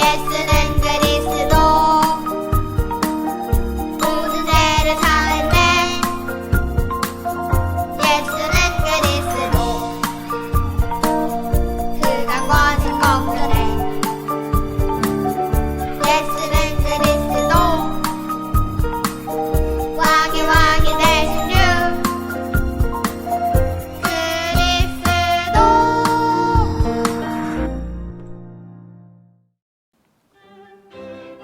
예수는 그리스도 모든 죄를 사했네. 예수는 그리스도 그가 거짓 거꾸네. 예수는 그리스도 왕이 되신 주 그리스도.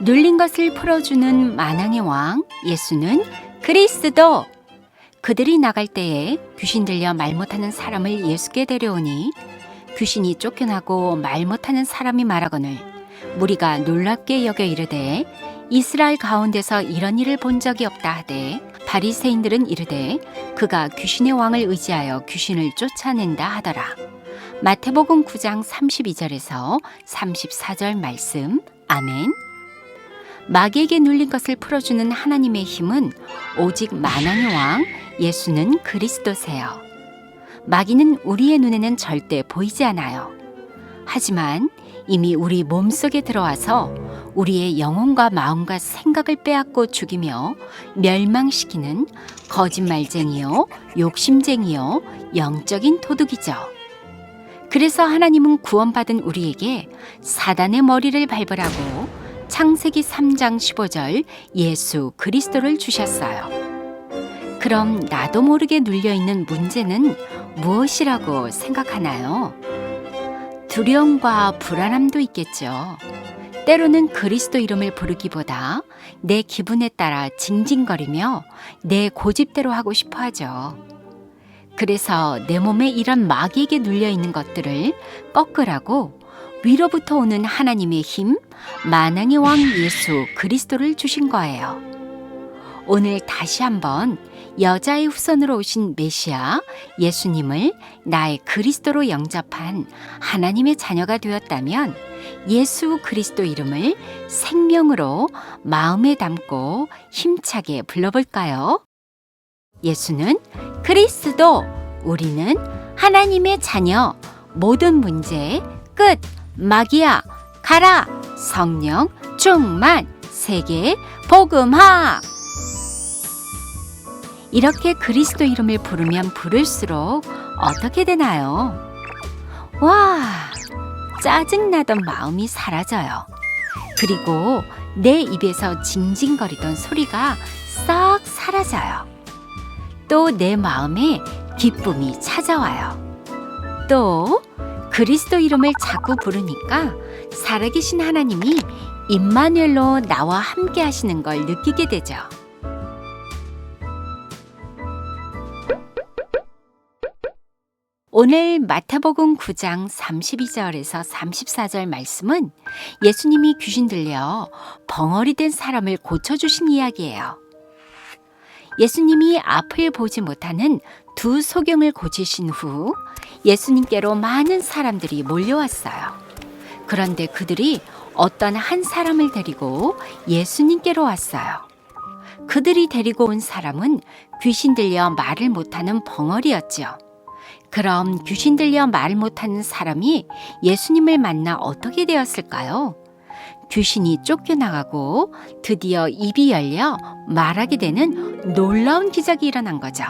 눌린 것을 풀어주는 만왕의 왕 예수는 그리스도. 그들이 나갈 때에 귀신 들려 말 못하는 사람을 예수께 데려오니 귀신이 쫓겨나고 말 못하는 사람이 말하거늘 무리가 놀랍게 여겨 이르되 이스라엘 가운데서 이런 일을 본 적이 없다 하되 바리새인들은 이르되 그가 귀신의 왕을 의지하여 귀신을 쫓아낸다 하더라. 마태복음 9장 32절에서 34절 말씀. 아멘. 마귀에게 눌린 것을 풀어주는 하나님의 힘은 오직 만왕의 왕 예수는 그리스도세요. 마귀는 우리의 눈에는 절대 보이지 않아요. 하지만 이미 우리 몸속에 들어와서 우리의 영혼과 마음과 생각을 빼앗고 죽이며 멸망시키는 거짓말쟁이요, 욕심쟁이요, 영적인 도둑이죠. 그래서 하나님은 구원받은 우리에게 사단의 머리를 밟으라고 창세기 3장 15절 예수 그리스도를 주셨어요. 그럼 나도 모르게 눌려있는 문제는 무엇이라고 생각하나요? 두려움과 불안함도 있겠죠. 때로는 그리스도 이름을 부르기보다 내 기분에 따라 징징거리며 내 고집대로 하고 싶어 하죠. 그래서 내 몸에 이런 마귀에게 눌려있는 것들을 꺾으라고 위로부터 오는 하나님의 힘, 만왕의 왕 예수 그리스도를 주신 거예요. 오늘 다시 한번 여자의 후손으로 오신 메시아 예수님을 나의 그리스도로 영접한 하나님의 자녀가 되었다면 예수 그리스도 이름을 생명으로 마음에 담고 힘차게 불러볼까요? 예수는 그리스도, 우리는 하나님의 자녀, 모든 문제 끝, 마귀야 가라, 성령 충만, 세계 복음화. 이렇게 그리스도 이름을 부르면 부를수록 어떻게 되나요? 와, 짜증나던 마음이 사라져요. 그리고 내 입에서 징징거리던 소리가 싹 사라져요. 또 내 마음에 기쁨이 찾아와요. 또 그리스도 이름을 자꾸 부르니까 살아계신 하나님이 임마누엘로 나와 함께 하시는 걸 느끼게 되죠. 오늘 마태복음 9장 32절에서 34절 말씀은 예수님이 귀신 들려 벙어리 된 사람을 고쳐주신 이야기예요. 예수님이 앞을 보지 못하는 두 소경을 고치신 후 예수님께로 많은 사람들이 몰려왔어요. 그런데 그들이 어떤 한 사람을 데리고 예수님께로 왔어요. 그들이 데리고 온 사람은 귀신 들려 말을 못하는 벙어리였죠. 그럼 귀신 들려 말을 못하는 사람이 예수님을 만나 어떻게 되었을까요? 귀신이 쫓겨나가고 드디어 입이 열려 말하게 되는 놀라운 기적이 일어난 거죠.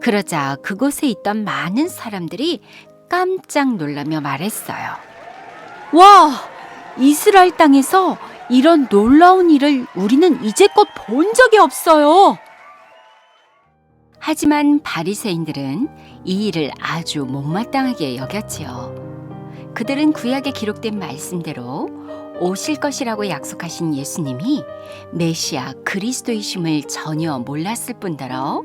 그러자 그곳에 있던 많은 사람들이 깜짝 놀라며 말했어요. 와! 이스라엘 땅에서 이런 놀라운 일을 우리는 이제껏 본 적이 없어요. 하지만 바리새인들은 이 일을 아주 못마땅하게 여겼지요. 그들은 구약에 기록된 말씀대로 오실 것이라고 약속하신 예수님이 메시아 그리스도이심을 전혀 몰랐을 뿐더러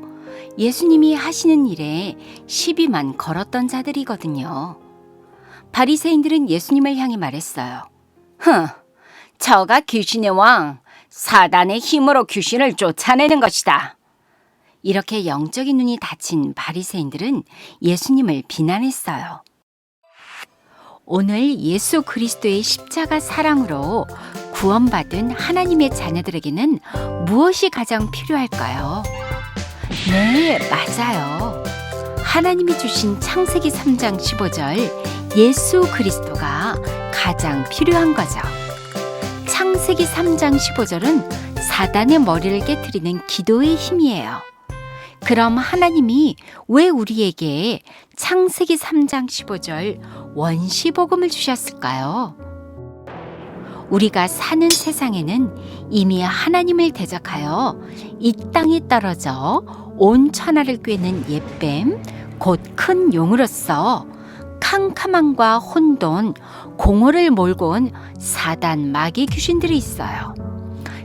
예수님이 하시는 일에 시비만 걸었던 자들이거든요. 바리새인들은 예수님을 향해 말했어요. 저가 귀신의 왕, 사단의 힘으로 귀신을 쫓아내는 것이다. 이렇게 영적인 눈이 닫힌 바리새인들은 예수님을 비난했어요. 오늘 예수 그리스도의 십자가 사랑으로 구원받은 하나님의 자녀들에게는 무엇이 가장 필요할까요? 네, 맞아요. 하나님이 주신 창세기 3장 15절 예수 그리스도가 가장 필요한 거죠. 창세기 3장 15절은 사단의 머리를 깨트리는 기도의 힘이에요. 그럼 하나님이 왜 우리에게 창세기 3장 15절 원시복음을 주셨을까요? 우리가 사는 세상에는 이미 하나님을 대적하여 이 땅에 떨어져 온 천하를 꿰는 옛뱀, 곧 큰 용으로서 캄캄함과 혼돈, 공허를 몰고 온 사단 마귀 귀신들이 있어요.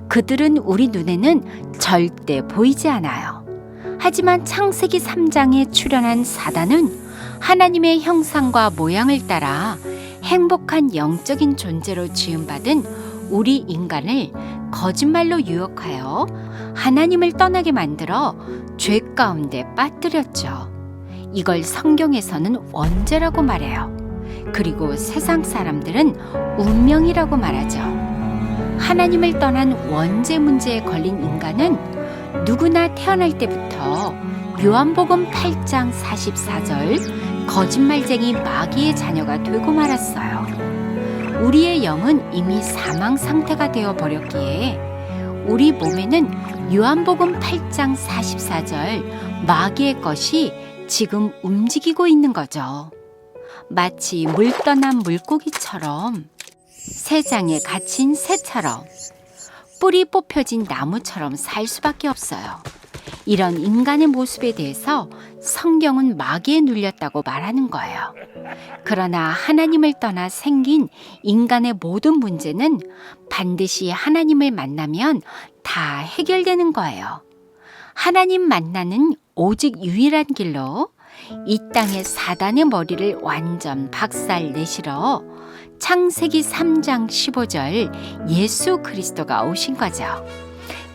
그들은 우리 눈에는 절대 보이지 않아요. 하지만 창세기 3장에 출현한 사단은 하나님의 형상과 모양을 따라 행복한 영적인 존재로 지음받은 우리 인간을 거짓말로 유혹하여 하나님을 떠나게 만들어 죄 가운데 빠뜨렸죠. 이걸 성경에서는 원죄라고 말해요. 그리고 세상 사람들은 운명이라고 말하죠. 하나님을 떠난 원죄 문제에 걸린 인간은 누구나 태어날 때부터 요한복음 8장 44절 거짓말쟁이 마귀의 자녀가 되고 말았어요. 우리의 영은 이미 사망 상태가 되어 버렸기에 우리 몸에는 요한복음 8장 44절 마귀의 것이 지금 움직이고 있는 거죠. 마치 물 떠난 물고기처럼 새장에 갇힌 새처럼 뿌리 뽑혀진 나무처럼 살 수밖에 없어요. 이런 인간의 모습에 대해서 성경은 마귀에 눌렸다고 말하는 거예요. 그러나 하나님을 떠나 생긴 인간의 모든 문제는 반드시 하나님을 만나면 다 해결되는 거예요. 하나님 만나는 오직 유일한 길로 이 땅의 사단의 머리를 완전 박살 내시러 창세기 3장 15절 예수 그리스도가 오신 거죠.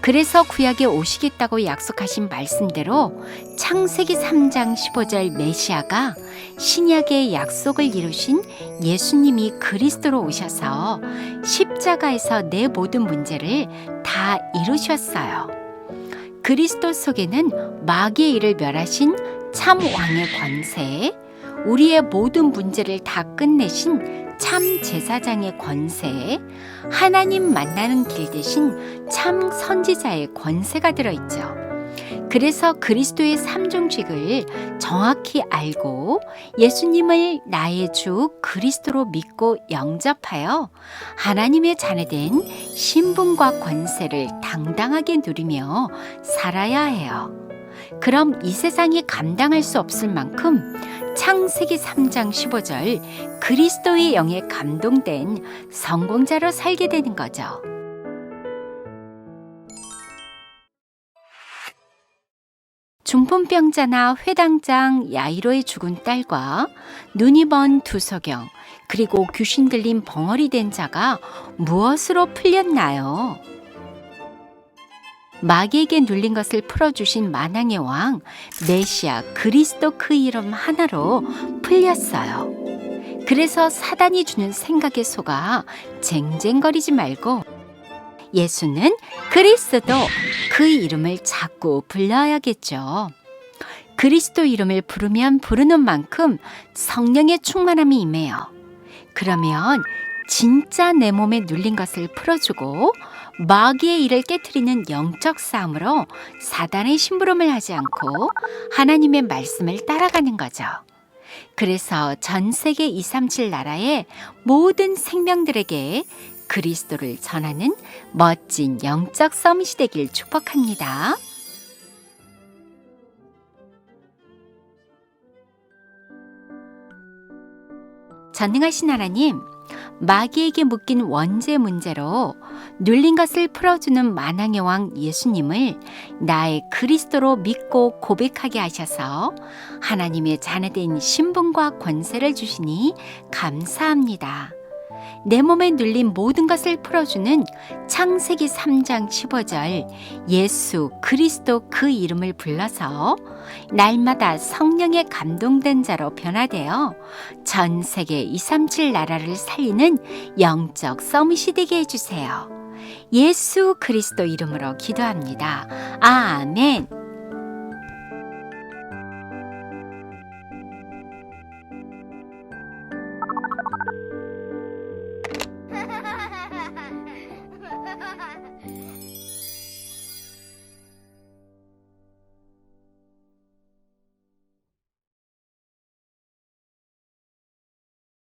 그래서 구약에 오시겠다고 약속하신 말씀대로 창세기 3장 15절 메시아가 신약의 약속을 이루신 예수님이 그리스도로 오셔서 십자가에서 내 모든 문제를 다 이루셨어요. 그리스도 속에는 마귀의 일을 멸하신 참 왕의 권세, 우리의 모든 문제를 다 끝내신 참 제사장의 권세, 하나님 만나는 길 대신 참 선지자의 권세가 들어있죠. 그래서 그리스도의 삼종직을 정확히 알고 예수님을 나의 주 그리스도로 믿고 영접하여 하나님의 자녀된 신분과 권세를 당당하게 누리며 살아야 해요. 그럼 이 세상이 감당할 수 없을 만큼 창세기 3장 15절 그리스도의 영에 감동된 성공자로 살게 되는 거죠. 중풍병자나 회당장 야이로의 죽은 딸과 눈이 먼 두소경, 그리고 귀신 들린 벙어리 된 자가 무엇으로 풀렸나요? 마귀에게 눌린 것을 풀어주신 만왕의 왕 메시아 그리스도 그 이름 하나로 풀렸어요. 그래서 사단이 주는 생각에 속아 쟁쟁거리지 말고 예수는 그리스도 그 이름을 자꾸 불러야겠죠. 그리스도 이름을 부르면 부르는 만큼 성령의 충만함이 임해요. 그러면 진짜 내 몸에 눌린 것을 풀어주고 마귀의 일을 깨트리는 영적 싸움으로 사단의 심부름을 하지 않고 하나님의 말씀을 따라가는 거죠. 그래서 전 세계 237 나라의 모든 생명들에게 그리스도를 전하는 멋진 영적 서밋이 되길 축복합니다. 전능하신 하나님, 마귀에게 묶인 원죄 문제로 눌린 것을 풀어주는 만왕의 왕 예수님을 나의 그리스도로 믿고 고백하게 하셔서 하나님의 자녀된 신분과 권세를 주시니 감사합니다. 내 몸에 눌린 모든 것을 풀어주는 창세기 3장 15절 예수 그리스도 그 이름을 불러서 날마다 성령에 감동된 자로 변화되어 전 세계 237 나라를 살리는 영적 서밋이 되게 해주세요. 예수 그리스도 이름으로 기도합니다. 아멘.